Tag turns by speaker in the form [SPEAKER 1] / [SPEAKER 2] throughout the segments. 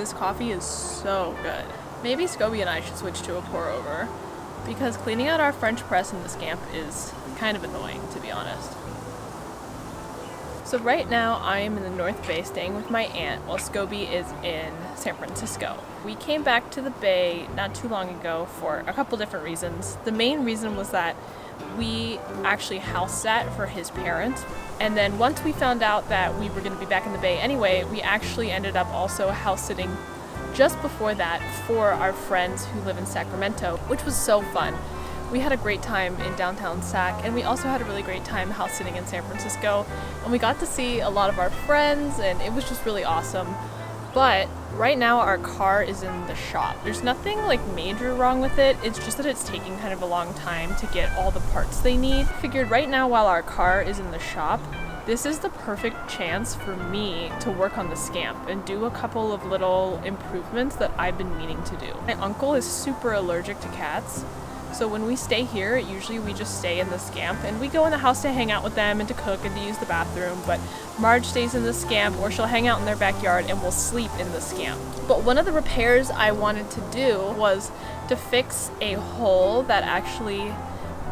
[SPEAKER 1] This coffee is so good. Maybe Scobie and I should switch to a pour over, because cleaning out our French press in the Scamp is kind of annoying, to be honest. So right now I am in the North Bay staying with my aunt while Scobie is in San Francisco. We came back to the Bay not too long ago for a couple different reasons. The main reason was that we actually house sat for his parents, and then once we found out that we were going to be back in the Bay anyway, we actually ended up also house sitting just before that for our friends who live in Sacramento, which was so fun. We had a great time in downtown Sac, and we also had a really great time house sitting in San Francisco, and we got to see a lot of our friends, and it was just really awesome. But right now our car is in the shop. There's nothing like major wrong with it, it's just that it's taking kind of a long time to get all the parts they need. Figured right now while our car is in the shop, this is the perfect chance for me to work on the Scamp and do a couple of little improvements that I've been meaning to do. My uncle is super allergic to cats, so when we stay here, usually we just stay in the Scamp, and we go in the house to hang out with them and to cook and to use the bathroom, but Marge stays in the Scamp, or she'll hang out in their backyard and we'll sleep in the Scamp. But one of the repairs I wanted to do was to fix a hole that actually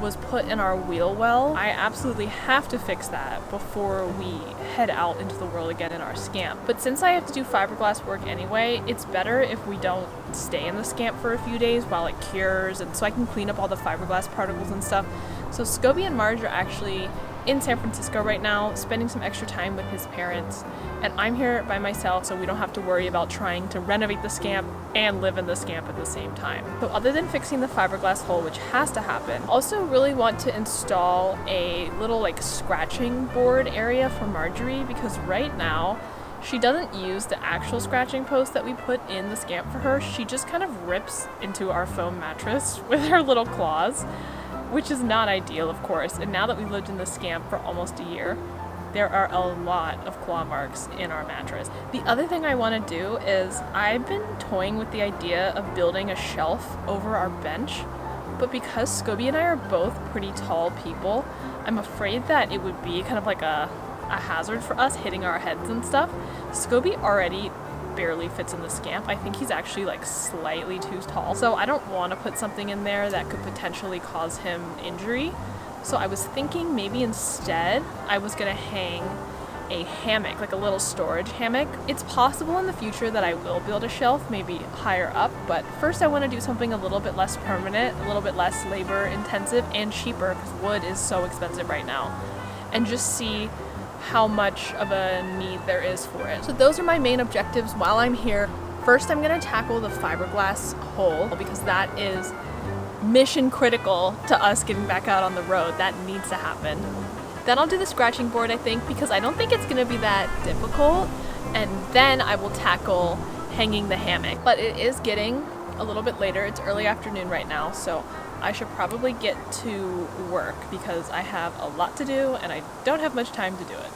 [SPEAKER 1] was put in our wheel well. I absolutely have to fix that before we head out into the world again in our Scamp. But since I have to do fiberglass work anyway, it's better if we don't stay in the Scamp for a few days while it cures, and so I can clean up all the fiberglass particles and stuff. So Scobie and Marge are actually in San Francisco right now, spending some extra time with his parents, and I'm here by myself, so we don't have to worry about trying to renovate the Scamp and live in the Scamp at the same time. So other than fixing the fiberglass hole, which has to happen, also really want to install a little like scratching board area for Marjorie, because right now she doesn't use the actual scratching post that we put in the Scamp for her. She just kind of rips into our foam mattress with her little claws, which is not ideal, of course. And now that we've lived in the Scamp for almost a year, there are a lot of claw marks in our mattress. The other thing I want to do is I've been toying with the idea of building a shelf over our bench, but because Scobie and I are both pretty tall people, I'm afraid that it would be kind of like a hazard for us hitting our heads and stuff. Scobie already barely fits in the Scamp. I think he's actually like slightly too tall, so I don't want to put something in there that could potentially cause him injury. So I was thinking maybe instead I was gonna hang a hammock, like a little storage hammock. It's possible in the future that I will build a shelf, maybe higher up, but first I want to do something a little bit less permanent, a little bit less labor intensive and cheaper, because wood is so expensive right now, and just see how much of a need there is for it. So those are my main objectives while I'm here. First, I'm gonna tackle the fiberglass hole, because that is mission critical to us getting back out on the road. That needs to happen. Then I'll do the scratching board, I think, because I don't think it's gonna be that difficult. And then I will tackle hanging the hammock. But it is getting a little bit later. It's early afternoon right now, so I should probably get to work because I have a lot to do and I don't have much time to do it.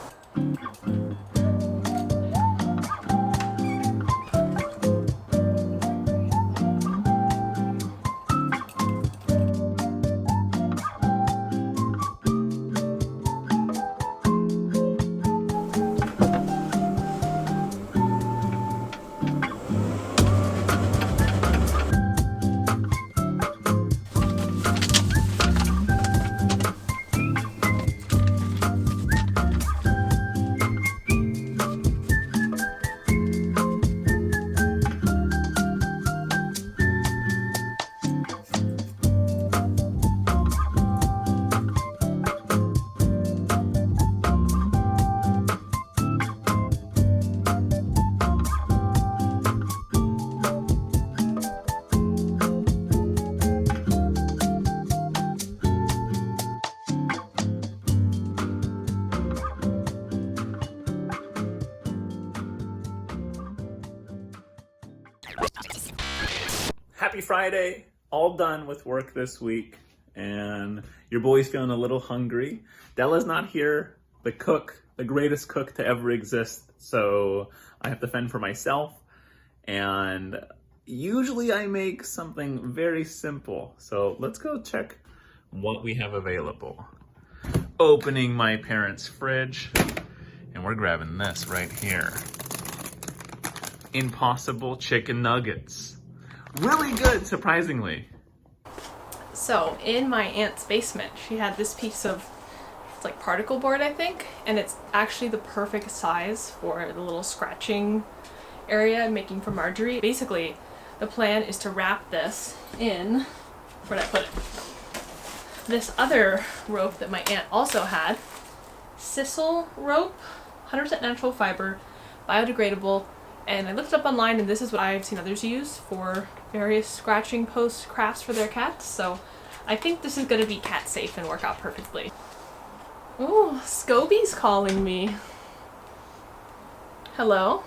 [SPEAKER 2] Happy Friday. All done with work this week, and your boy's feeling a little hungry. Della's not here, the cook, the greatest cook to ever exist, so I have to fend for myself, and usually I make something very simple. So let's go check what we have available. Opening my parents' fridge, and we're grabbing this right here. Impossible chicken nuggets. Really good, surprisingly.
[SPEAKER 1] So in my aunt's basement, she had this piece of, it's like particle board, I think, and it's actually the perfect size for the little scratching area I'm making for Marjorie. Basically, the plan is to wrap this in, where'd I put it? This other rope that my aunt also had, sisal rope, 100% natural fiber, biodegradable, and I looked it up online, and this is what I've seen others use for various scratching post crafts for their cats, so I think this is going to be cat safe and work out perfectly. Ooh, Scobie's calling me. Hello?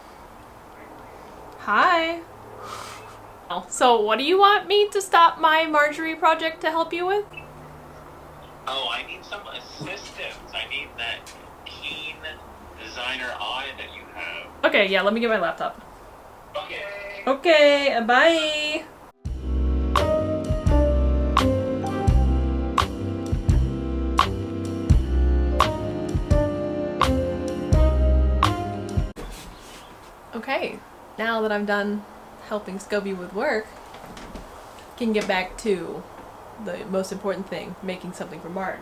[SPEAKER 1] Hi. So what do you want me to stop my Marjorie project to help you with?
[SPEAKER 3] Oh, I need some assistance. I need that keen designer eye that you have.
[SPEAKER 1] Okay, yeah, let me get my laptop.
[SPEAKER 3] Okay.
[SPEAKER 1] Okay, bye! Okay, now that I'm done helping Scobie with work, I can get back to the most important thing, making something for Marge.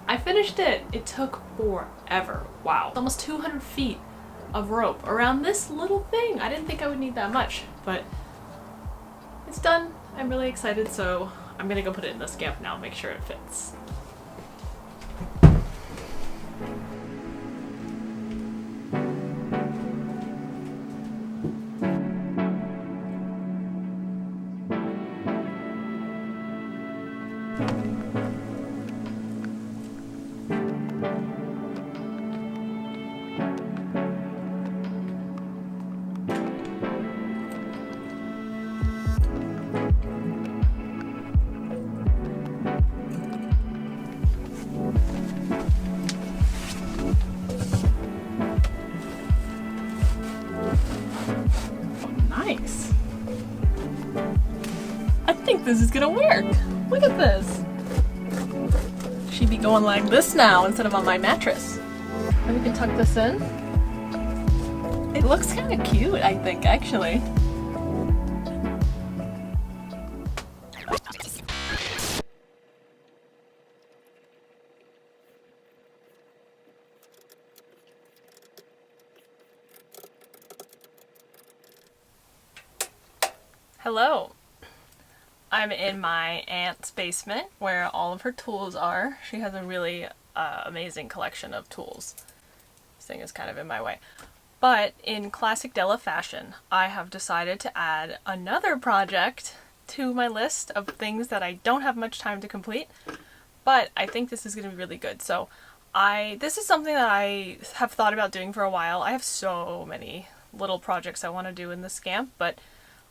[SPEAKER 1] I finished it! It took forever. Wow. Almost 200 feet of rope around this little thing. I didn't think I would need that much, but it's done. I'm really excited, so I'm gonna go put it in the Scamp now, make sure it fits. Nice. I think this is gonna work. Look at this. She'd be going like this now instead of on my mattress. And we can tuck this in. It looks kind of cute, I think, actually. Hello. I'm in my aunt's basement where all of her tools are. She has a really amazing collection of tools. This thing is kind of in my way. But in classic Della fashion, I have decided to add another project to my list of things that I don't have much time to complete, but I think this is going to be really good. So this is something that I have thought about doing for a while. I have so many little projects I want to do in the Scamp, but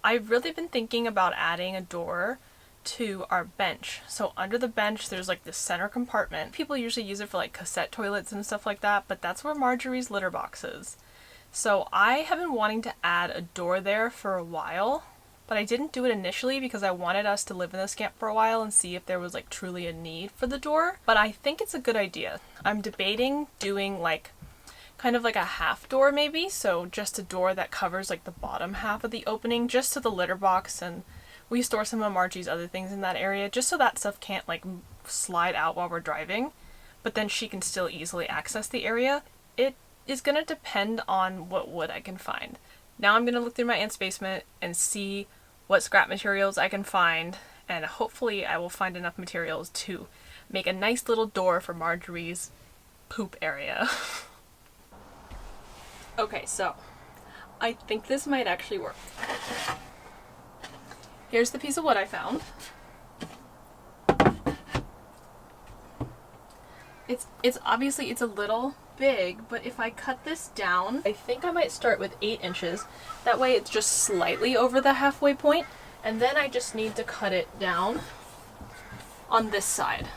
[SPEAKER 1] I've really been thinking about adding a door to our bench. So under the bench there's like this center compartment. People usually use it for like cassette toilets and stuff like that, but that's where Marjorie's litter box is. So I have been wanting to add a door there for a while, but I didn't do it initially because I wanted us to live in the Scamp for a while and see if there was like truly a need for the door. But I think it's a good idea. I'm debating doing like kind of like a half door maybe, so just a door that covers like the bottom half of the opening just to the litter box, and we store some of Margie's other things in that area just so that stuff can't like slide out while we're driving, but then she can still easily access the area. It is going to depend on what wood I can find. Now I'm going to look through my aunt's basement and see what scrap materials I can find, and hopefully I will find enough materials to make a nice little door for Marjorie's poop area. Okay, so I think this might actually work. Here's the piece of wood I found. It's obviously, it's a little big, but if I cut this down, I think I might start with 8 inches. That way it's just slightly over the halfway point, and then I just need to cut it down on this side.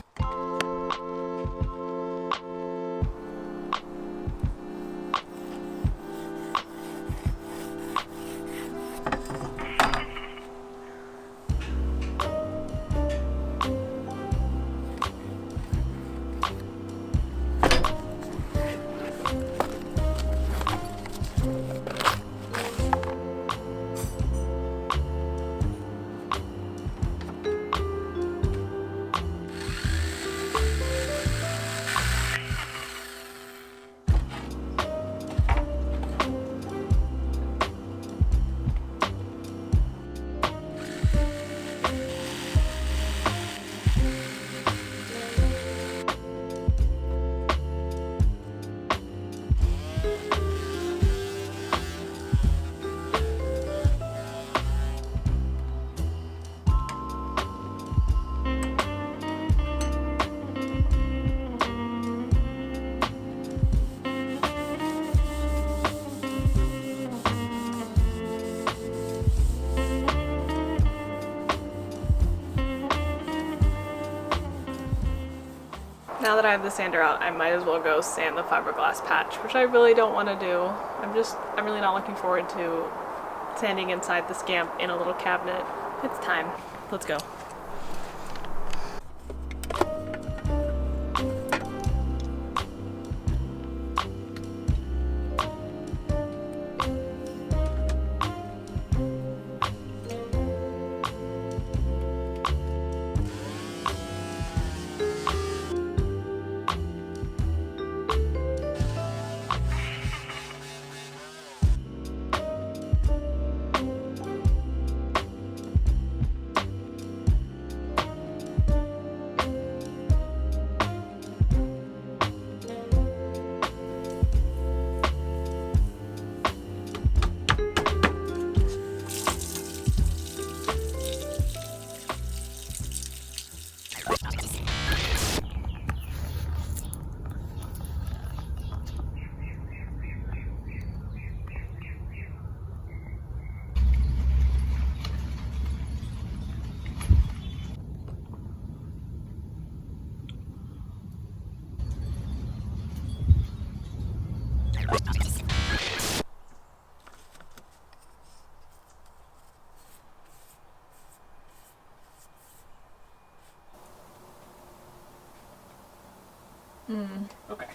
[SPEAKER 1] Now that I have the sander out, I might as well go sand the fiberglass patch, which I really don't want to do. I'm really not looking forward to sanding inside the Scamp in a little cabinet. It's time. Let's go. Okay.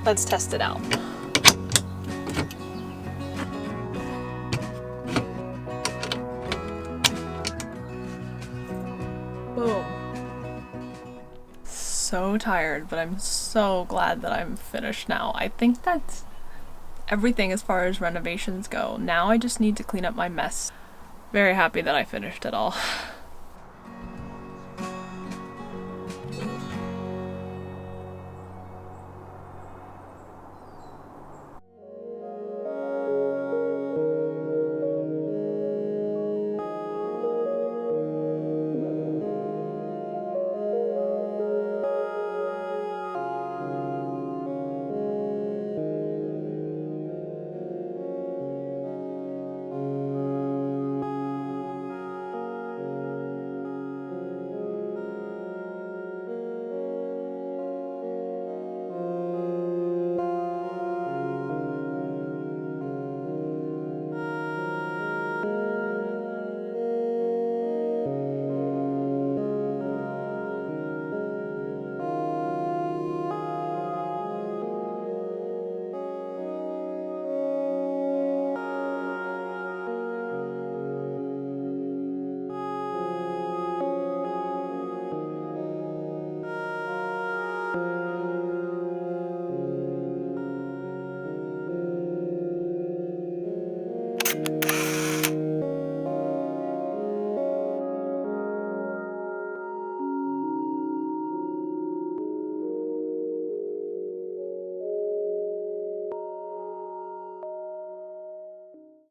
[SPEAKER 1] Let's test it out. Boom. So tired, but I'm so glad that I'm finished now. I think that's everything as far as renovations go. Now I just need to clean up my mess. Very happy that I finished it all.